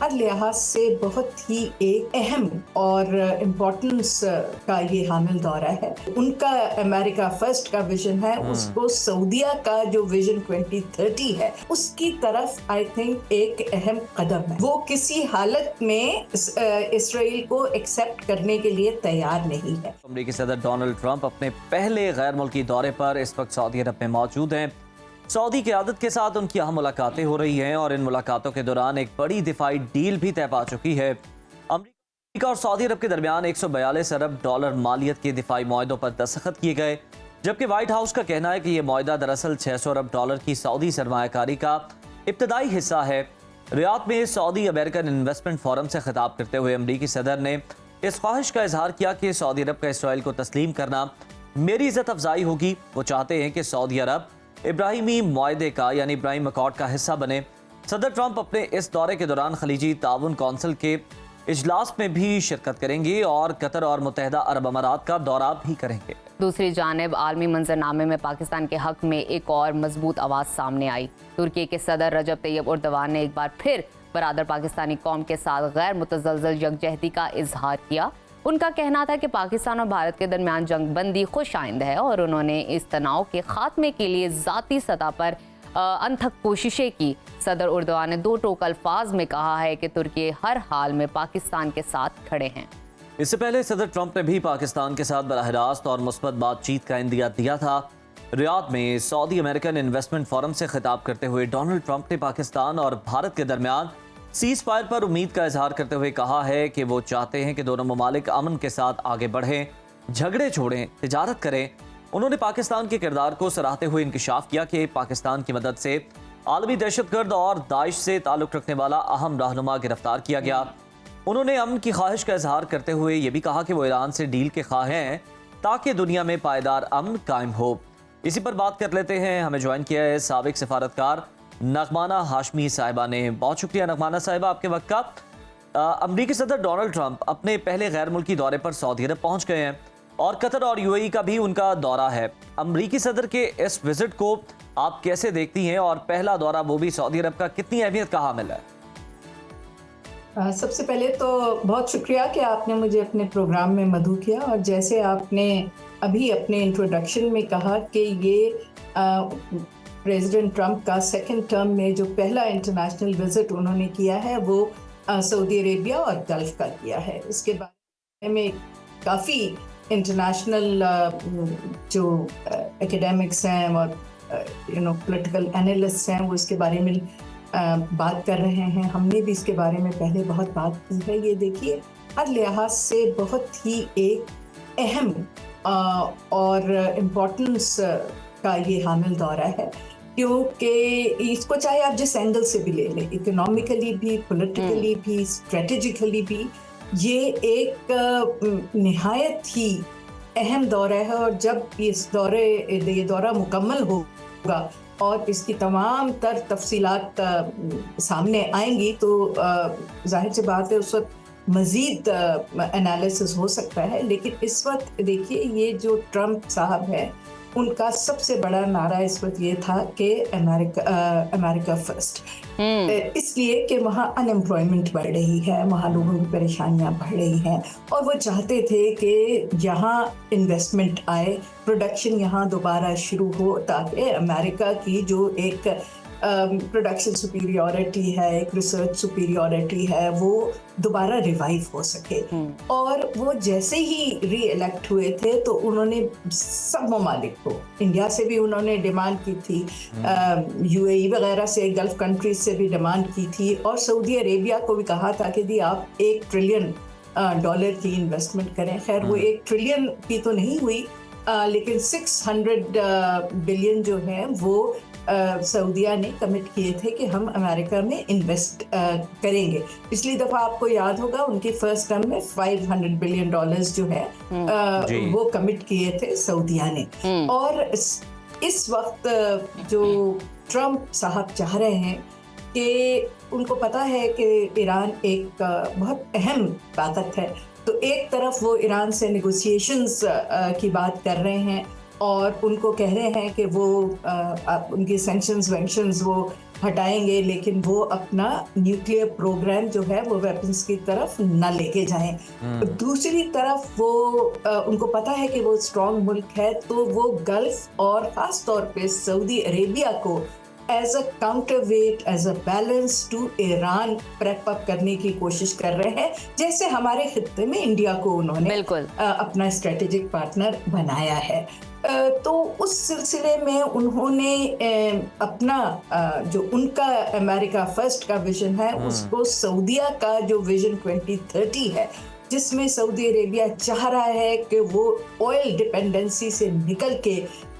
हर लिहाज से बहुत ही एक अहम और इम्पोर्टेंस का ये हामिल दौरा है। उनका अमेरिका फर्स्ट का विजन है, उसको सऊदिया का जो विजन 2030 है उसकी तरफ आई थिंक एक अहम कदम है। वो किसी हालत में इसराइल को एक्सेप्ट करने के लिए तैयार नहीं है। अमेरिकी सदर डोनाल्ड ट्रंप अपने पहले गैर मुल्की दौरे पर इस वक्त सऊदी अरब में मौजूद हैं। सऊदी क़यादत के साथ उनकी अहम मुलाकातें हो रही हैं और इन मुलाकातों के दौरान एक बड़ी दिफाई डील भी तय पा चुकी है। अमेरिका और सऊदी अरब के दरमियान 142 अरब डॉलर मालियत के दिफाई मुआहदों पर दस्तखत किए गए, जबकि व्हाइट हाउस का कहना है कि यह मुआहदा दरअसल 600 अरब डॉलर की सऊदी सरमायाकारी का इब्तदाई हिस्सा है। रियाद में सऊदी अमेरिकन इन्वेस्टमेंट फोरम से खिताब करते हुए अमेरिकी सदर ने इस ख्वाहिश का इजहार किया कि सऊदी अरब का इसराइल को तस्लीम करना मेरी इज्जत अफजाई होगी। वो चाहते हैं कि सऊदी अरब इब्राहिमी मुआहदे का यानी इब्राहिम अकॉर्ड का हिस्सा बने। सदर ट्रंप अपने इस दौरे के दौरान खलीजी ताउन कौंसिल के इजलास में भी शिरकत करेंगे और कतर और मुत्तहदा अरब अमारात का दौरा भी करेंगे। दूसरी जानिब आलमी मंजरनामे में पाकिस्तान के हक में एक और मजबूत आवाज़ सामने आई। तुर्की के सदर रजब तैयब उर्दवान ने एक बार फिर बरादर पाकिस्तानी कौम के साथ गैर मुतज़लज़ल यकजहती का इजहार किया। उनका कहना था कि पाकिस्तान और भारत के दरमियान जंग बंदी खुश आइंद है और उन्होंने इस तनाव के खात्मे के लिए ज़ाती सतह पर अनथक कोशिशें की। सदर उर्दवान ने दो टोक अल्फाज में कहा है कि तुर्की हर हाल में पाकिस्तान के साथ खड़े हैं। इससे पहले सदर ट्रंप ने भी पाकिस्तान के साथ बराह रास्त और मुस्बत बातचीत का इंदिया दिया था। रियाद में सऊदी अमेरिकन इन्वेस्टमेंट फोरम से खिताब करते हुए डोनाल्ड ट्रंप ने पाकिस्तान और भारत के दरमियान सीज फायर पर उम्मीद का इजहार करते हुए कहा है कि वो चाहते हैं कि दोनों ममालिक अमन के साथ आगे बढ़ें, झगड़े छोड़ें, तिजारत करें। उन्होंने पाकिस्तान के किरदार को सराहते हुए इंकिशाफ किया कि पाकिस्तान की मदद से आलमी दहशतगर्द और दाइश से ताल्लुक रखने वाला अहम रहनुमा गिरफ्तार किया गया। उन्होंने अमन की ख्वाहिश का इजहार करते हुए ये भी कहा कि वो ईरान से डील के ख्वाह हैं ताकि दुनिया में पायदार अमन कायम हो। इसी पर बात कर लेते हैं। हमें ज्वाइन किया है साबिक सिफारतकार नगमाना हाशमी साहिबा ने। बहुत शुक्रिया नगमाना साहिबा आपके वक्त का। अमरीकी सदर डोनाल्ड ट्रंप अपने पहले गैर मुल्की दौरे पर सऊदी अरब पहुंच गए हैं और कतर और यूएई का भी उनका दौरा है। अमरीकी सदर के इस विजिट को आप कैसे देखती हैं और पहला दौरा वो भी सऊदी अरब का कितनी अहमियत का हामिल है? सबसे पहले तो बहुत शुक्रिया कि आपने मुझे अपने प्रोग्राम में मदऊ किया और जैसे आपने अभी अपने इंट्रोडक्शन में कहा कि ये प्रेसिडेंट ट्रंप का सेकंड टर्म में जो पहला इंटरनेशनल विजिट उन्होंने किया है वो सऊदी अरेबिया और गल्फ का किया है। इसके बारे में काफ़ी इंटरनेशनल जो एकेडमिक्स हैं और पॉलिटिकल एनालिस्ट हैं वो इसके बारे में बात कर रहे हैं। हमने भी इसके बारे में पहले बहुत बात की है। ये देखिए हर लिहाज से बहुत ही एक अहम और इम्पोर्टेंस का ये हामिल दौरा है, क्योंकि इसको चाहे आप जिस एंगल से भी ले लें, इकोनॉमिकली भी, पॉलिटिकली भी, स्ट्रेटेजिकली भी, ये एक निहायत ही अहम दौरा है। और जब ये दौरा मुकम्मल होगा और इसकी तमाम तर तफसीलात सामने आएंगी तो जाहिर सी बात है उस वक्त मज़ीद एनालिसिस हो सकता है। लेकिन इस वक्त देखिए ये जो ट्रंप साहब है उनका सबसे बड़ा नारा इस वक्त ये था कि अमेरिका फर्स्ट, इसलिए कि वहाँ अनएम्प्लॉयमेंट बढ़ रही है, वहाँ लोगों की परेशानियाँ बढ़ रही हैं और वो चाहते थे कि यहाँ इन्वेस्टमेंट आए, प्रोडक्शन यहाँ दोबारा शुरू हो ताकि अमेरिका की जो एक प्रोडक्शन सुपीरियॉरिटी है, एक रिसर्च सुपीरियॉरिटी है, वो दोबारा रिवाइव हो सके। और वो जैसे ही री इलेक्ट हुए थे तो उन्होंने सब ममालिक को, इंडिया से भी उन्होंने डिमांड की थी, यूएई वगैरह से, गल्फ कंट्रीज से भी डिमांड की थी और सऊदी अरेबिया को भी कहा था कि दी आप $1 ट्रिलियन की इन्वेस्टमेंट करें। खैर वो 1 ट्रिलियन की तो नहीं हुई, लेकिन 600 बिलियन जो है वो सऊदिया ने कमिट किए थे कि हम अमेरिका में इन्वेस्ट करेंगे। पिछली दफ़ा आपको याद होगा उनकी फर्स्ट टर्म में $500 बिलियन जो है वो कमिट किए थे सऊदिया ने। और इस वक्त जो ट्रंप साहब चाह रहे हैं कि उनको पता है कि ईरान एक बहुत अहम ताकत है, तो एक तरफ वो ईरान से नेगोशिएशंस की बात कर रहे हैं और उनको कह रहे हैं कि वो उनकी सैंक्शंस वो हटाएंगे, लेकिन वो अपना न्यूक्लियर प्रोग्राम जो है वो वेपन्स की तरफ न लेके जाएं। दूसरी तरफ वो उनको पता है कि वो स्ट्रॉन्ग मुल्क है, तो वो गल्फ और ख़ास तौर पे सऊदी अरेबिया को as a counterweight, as a balance to Iran prop up करने की कोशिश कर रहे हैं, जैसे हमारे खित्ते में इंडिया को उन्होंने अपना स्ट्रेटेजिक पार्टनर बनाया है। तो उस सिलसिले में उन्होंने अपना जो उनका अमेरिका फर्स्ट का विजन है उसको सऊदिया का जो विजन 2030 है, जिसमें सऊदी अरेबिया चाह रहा है कि वो ऑयल डिपेंडेंसी से निकल के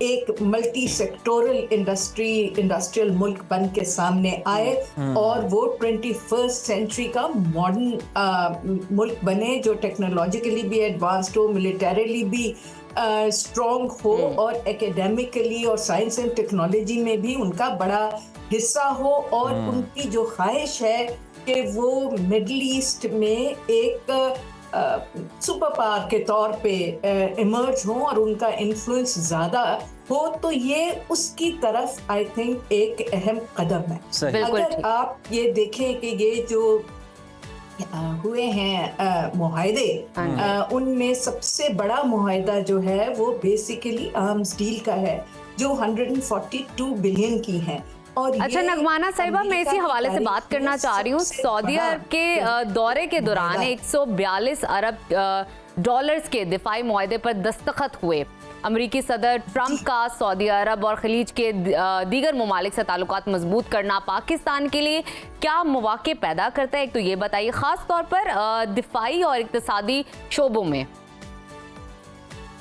एक मल्टी सेक्टोरल इंडस्ट्रियल मुल्क बन के सामने आए और वो 21st सेंचुरी का मॉडर्न मुल्क बने, जो टेक्नोलॉजिकली भी एडवांस्ड हो, मिलिटरीली भी स्ट्रॉन्ग हो और एकेडमिकली और साइंस एंड टेक्नोलॉजी में भी उनका बड़ा हिस्सा हो, और उनकी जो ख्वाहिश है कि वो मिडल ईस्ट में एक सुपर पावर के तौर पे इमर्ज हो और उनका इन्फ्लुएंस ज़्यादा हो, तो ये उसकी तरफ आई थिंक एक अहम कदम है। अगर आप ये देखें कि ये जो हुए हैं मुआहदे, उनमें सबसे बड़ा मुआहदा जो है वो बेसिकली आर्म्स डील का है, जो 142 बिलियन की है। अच्छा नगमाना साहिबा, मैं इसी हवाले से बात करना चाह रही हूँ। सऊदी अरब के दौरे के दौरान 142 अरब डॉलर्स के दिफाई मुआहदे पर दस्तखत हुए। अमरीकी सदर ट्रंप का सऊदी अरब और खलीज के दीगर ममालिक से ताल्लुकात मजबूत करना पाकिस्तान के लिए क्या मौके पैदा करता है, एक तो ये बताइए, ख़ास तौर पर दिफाई और इक्तिसादी शोबों में।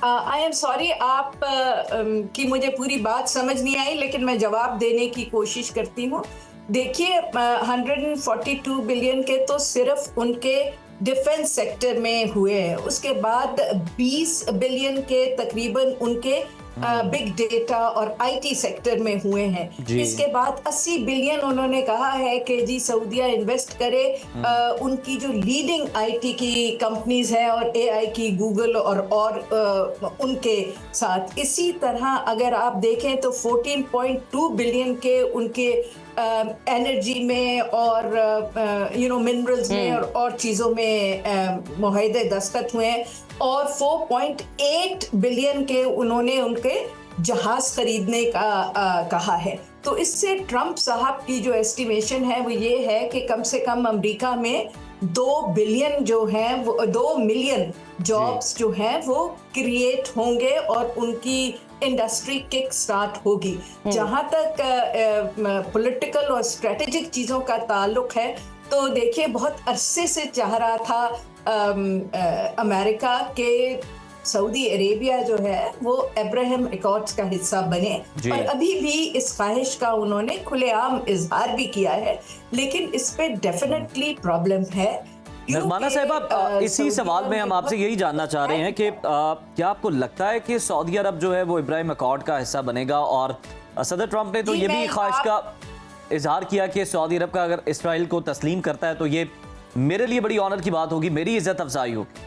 आई एम सॉरी, आप की मुझे पूरी बात समझ नहीं आई, लेकिन मैं जवाब देने की कोशिश करती हूँ। देखिए, 142 बिलियन के तो सिर्फ उनके डिफेंस सेक्टर में हुए हैं, उसके बाद 20 बिलियन के तकरीबन उनके बिग डेटा और आईटी सेक्टर में हुए हैं। इसके बाद 80 बिलियन उन्होंने कहा है कि जी सऊदिया इन्वेस्ट करे उनकी जो लीडिंग आईटी की कंपनीज हैं और एआई की गूगल और उनके साथ। इसी तरह अगर आप देखें तो 14.2 बिलियन के उनके एनर्जी में और मिनरल्स में और चीज़ों में मुआहदे दस्तखत हुए हैं, और 4.8 बिलियन के उन्होंने उनके जहाज खरीदने का कहा है। तो इससे ट्रंप साहब की जो एस्टिमेशन है वो ये है कि कम से कम अमेरिका में 2 बिलियन जो हैं वो 2 मिलियन जॉब्स जो हैं वो क्रिएट होंगे और उनकी इंडस्ट्री किक स्टार्ट होगी। जहां तक पॉलिटिकल और स्ट्रेटेजिक चीज़ों का ताल्लुक है, तो देखिए बहुत अरसे से चाह रहा था अमेरिका के सऊदी अरेबिया जो है वो अब्राहम अकॉर्ड्स का हिस्सा बने, और अभी भी इस ख्वाहिश का उन्होंने खुलेआम इजहार भी किया है, लेकिन इस पे डेफिनेटली प्रॉब्लम है। नगमाना साहिबा, इसी सवाल में हम आपसे यही जानना चाह रहे हैं कि क्या आपको लगता है कि सऊदी अरब जो है वो इब्राहिम अकॉर्ड का हिस्सा बनेगा? और सदर ट्रंप ने तो ये भी ख्वाहिश का इजहार किया कि सऊदी अरब का अगर इसराइल को तस्लीम करता है तो ये मेरे लिए बड़ी ऑनर की बात होगी, मेरी इज्जत अफजाई होगी।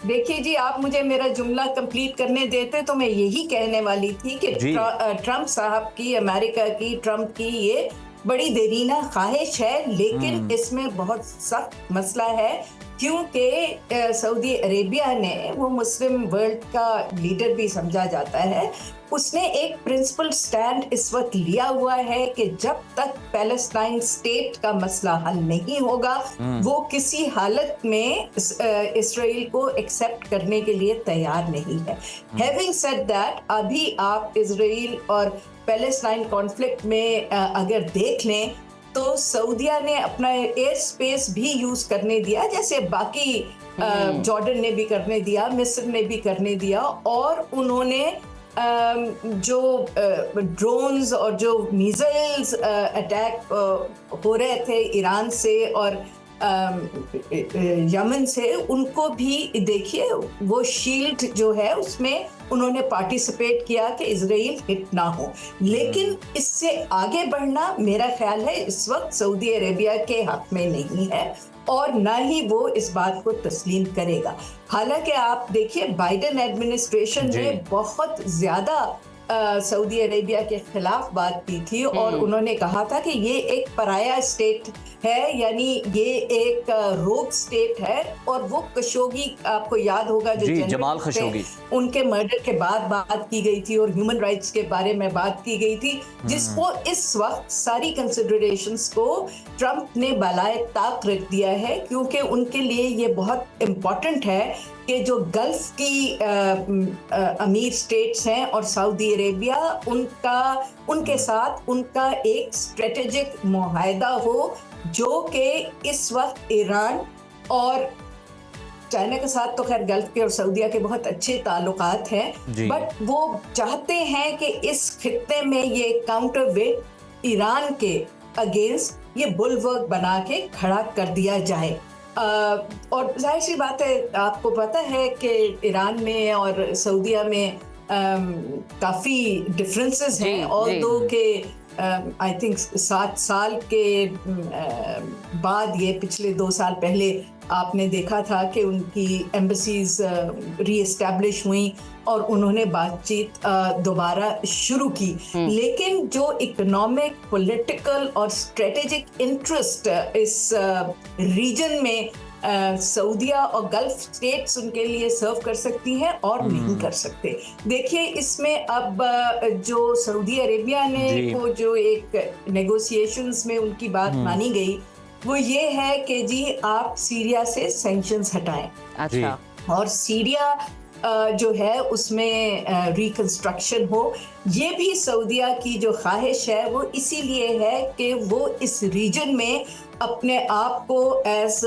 देखिए जी, आप मुझे मेरा जुमला कंप्लीट करने देते तो मैं यही कहने वाली थी कि ट्रंप साहब की, अमेरिका की, ट्रंप की ये बड़ी देरीना ख्वाहिश है, लेकिन इसमें बहुत सख्त मसला है, क्योंकि सऊदी अरेबिया ने, वो मुस्लिम वर्ल्ड का लीडर भी समझा जाता है, उसने एक प्रिंसिपल स्टैंड इस वक्त लिया हुआ है कि जब तक पैलेस्टाइन स्टेट का मसला हल नहीं होगा वो किसी हालत में इसराइल को एक्सेप्ट करने के लिए तैयार नहीं है। हैविंग सेड दैट, अभी आप इसराइल और पैलेस्टाइन कॉन्फ्लिक्ट में अगर देख लें तो सऊदिया ने अपना एयर स्पेस भी यूज करने दिया, जैसे बाकी जॉर्डन ने भी करने दिया, मिस्र ने भी करने दिया, और उन्होंने जो ड्रोन्स और जो मिसाइल्स अटैक हो रहे थे ईरान से और यमन से, उनको भी देखिए वो शील्ड जो है उसमें उन्होंने पार्टिसिपेट किया कि इजराइल हिट ना हो। लेकिन इससे आगे बढ़ना मेरा ख्याल है इस वक्त सऊदी अरेबिया के हक में नहीं है, और ना ही वो इस बात को तस्लीम करेगा। हालांकि आप देखिए बाइडेन एडमिनिस्ट्रेशन ने बहुत ज्यादा सऊदी अरेबिया के खिलाफ बात की थी और उन्होंने कहा था कि ये एक पराया स्टेट है, यानी ये एक रोग स्टेट है। और वो खशोगी, आपको याद होगा, जो जी, जनरल जमाल थे, खशोगी, उनके मर्डर के बाद बात की गई थी और ह्यूमन राइट्स के बारे में बात की गई थी, जिसको इस वक्त सारी कंसिडरेशंस को ट्रंप ने बालाए ताक रख दिया है, क्योंकि उनके लिए ये बहुत इम्पोर्टेंट है कि जो गल्फ की अमीर स्टेट्स हैं और सऊदी अरेबिया, उनके साथ उनका एक स्ट्रेटेजिक मुआहदा हो, जो कि इस वक्त ईरान और चाइना के साथ तो खैर गल्फ के और सऊदीया के बहुत अच्छे ताल्लुकात हैं, बट वो चाहते हैं कि इस खित्ते में ये काउंटरवेट ईरान के अगेंस्ट ये बुलवर्क बना के खड़ा कर दिया जाए। और जाहिर सी बात है, आपको पता है कि ईरान में और सऊदीया में काफ़ी डिफरेंसेस हैं, और दो के आई थिंक 7 साल के बाद, ये पिछले 2 साल पहले आपने देखा था कि उनकी एम्बेसीज रीएस्टैब्लिश हुई और उन्होंने बातचीत दोबारा शुरू की। लेकिन जो इकोनॉमिक, पॉलिटिकल और स्ट्रेटेजिक इंटरेस्ट इस रीजन में सऊदीया और गल्फ स्टेट्स उनके लिए सर्व कर सकती हैं और नहीं कर सकते। देखिए, इसमें अब जो सऊदी अरेबिया ने को जो एक नेगोशिएशंस में उनकी बात मानी गई, वो ये है कि जी आप सीरिया से सैंक्शंस हटाएं। अच्छा। और सीरिया जो है उसमें रिकंस्ट्रक्शन हो। ये भी सऊदीया की जो ख्वाहिश है वो इसीलिए है कि वो इस रीजन में अपने आप को as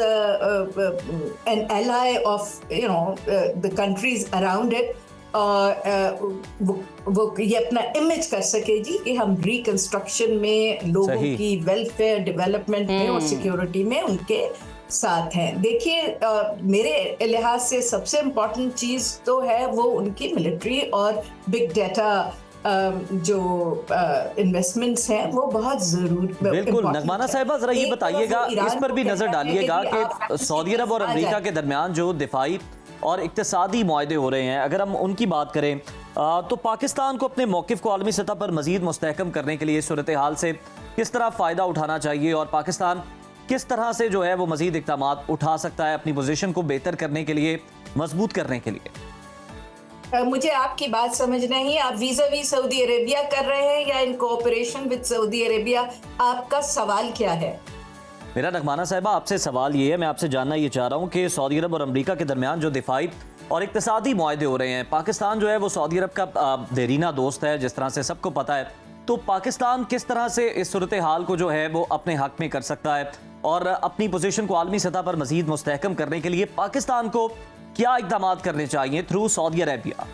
an ally of the countries around it, वो ये अपना इमेज कर सके जी कि हम रिकंस्ट्रक्शन में लोगों की वेलफेयर, डेवलपमेंट में और सिक्योरिटी में उनके साथ हैं। देखिए, मेरे लिहाज से सबसे इम्पोर्टेंट चीज़ तो है वो उनकी मिलिट्री और बिग डाटा जो इन्वेस्टमेंट्स हैं वो बहुत जरूरी। बिल्कुल नगमाना साहिबा, जरा ये बताइएगा, इस पर भी नजर डालिएगा कि सऊदी अरब और अमेरिका के दरमियान जो दिफाई और इक्तिसादी मुआहदे हो रहे हैं, अगर हम उनकी बात करें तो पाकिस्तान को अपने मौक़िफ़ को आलमी सतह पर मज़ीद मुस्तहकम करने के लिए सूरत हाल से किस तरह फ़ायदा उठाना चाहिए और पाकिस्तान किस तरह से जो है वो मज़ीद इक़दामात उठा सकता है अपनी पोजीशन को बेहतर करने के लिए, मजबूत करने के लिए? मुझे आपकी बात समझ नहीं, आप वीज़ा-वी सऊदी अरेबिया कर रहे हैं या इन कोऑपरेशन विद सऊदी अरेबिया? आपका सवाल क्या है? मेरा नगमाना साहिबा आपसे सवाल ये है, मैं आपसे जानना ये चाह रहा हूँ कि सऊदी अरब और अमेरिका के दरमियान जो दिफाई और इक्तिसादी मुआहदे हो रहे हैं, पाकिस्तान जो है वो सऊदी अरब का देरीना दोस्त है, जिस तरह से सबको पता है, तो पाकिस्तान किस तरह से इस सूरत हाल को जो है वो अपने हक में कर सकता है और अपनी पोजीशन को आलमी सतह पर मजीद मुस्तहकम करने के लिए पाकिस्तान को क्या इक़दाम करने चाहिए थ्रू सऊदी अरेबिया?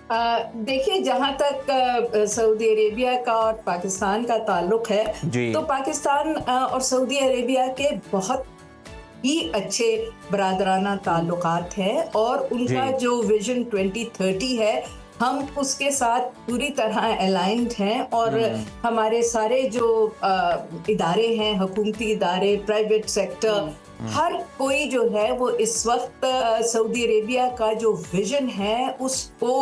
देखिए, जहाँ तक सऊदी अरेबिया का और पाकिस्तान का ताल्लुक है, तो पाकिस्तान और सऊदी अरेबिया के बहुत ही अच्छे बरादराना ताल्लुकात हैं और उनका जो विजन 2030 है, हम उसके साथ पूरी तरह अलाइंड हैं। और हमारे सारे जो इदारे हैं, हुकूमती इदारे, प्राइवेट सेक्टर, हर कोई जो है वो इस वक्त सऊदी अरेबिया का जो विजन है उसको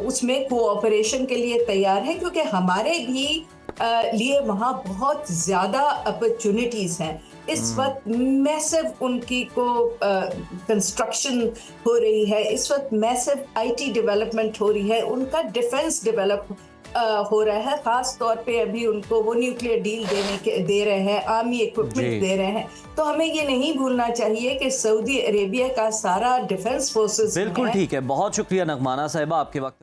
उसमें कोऑपरेशन के लिए तैयार है, क्योंकि हमारे भी लिए वहाँ बहुत ज़्यादा अपॉर्चुनिटीज़ हैं। इस वक्त मैसिव उनकी को कंस्ट्रक्शन हो रही है, इस वक्त मैसिव आईटी डेवलपमेंट हो रही है, उनका डिफेंस डेवलप हो रहा है। खास तौर पे अभी उनको वो न्यूक्लियर डील दे रहे हैं, आर्मी इक्विपमेंट दे रहे हैं। तो हमें ये नहीं भूलना चाहिए कि सऊदी अरेबिया का सारा डिफेंस फोर्सेस। बिल्कुल ठीक है, बहुत शुक्रिया नगमाना साहिबा आपके वक्त।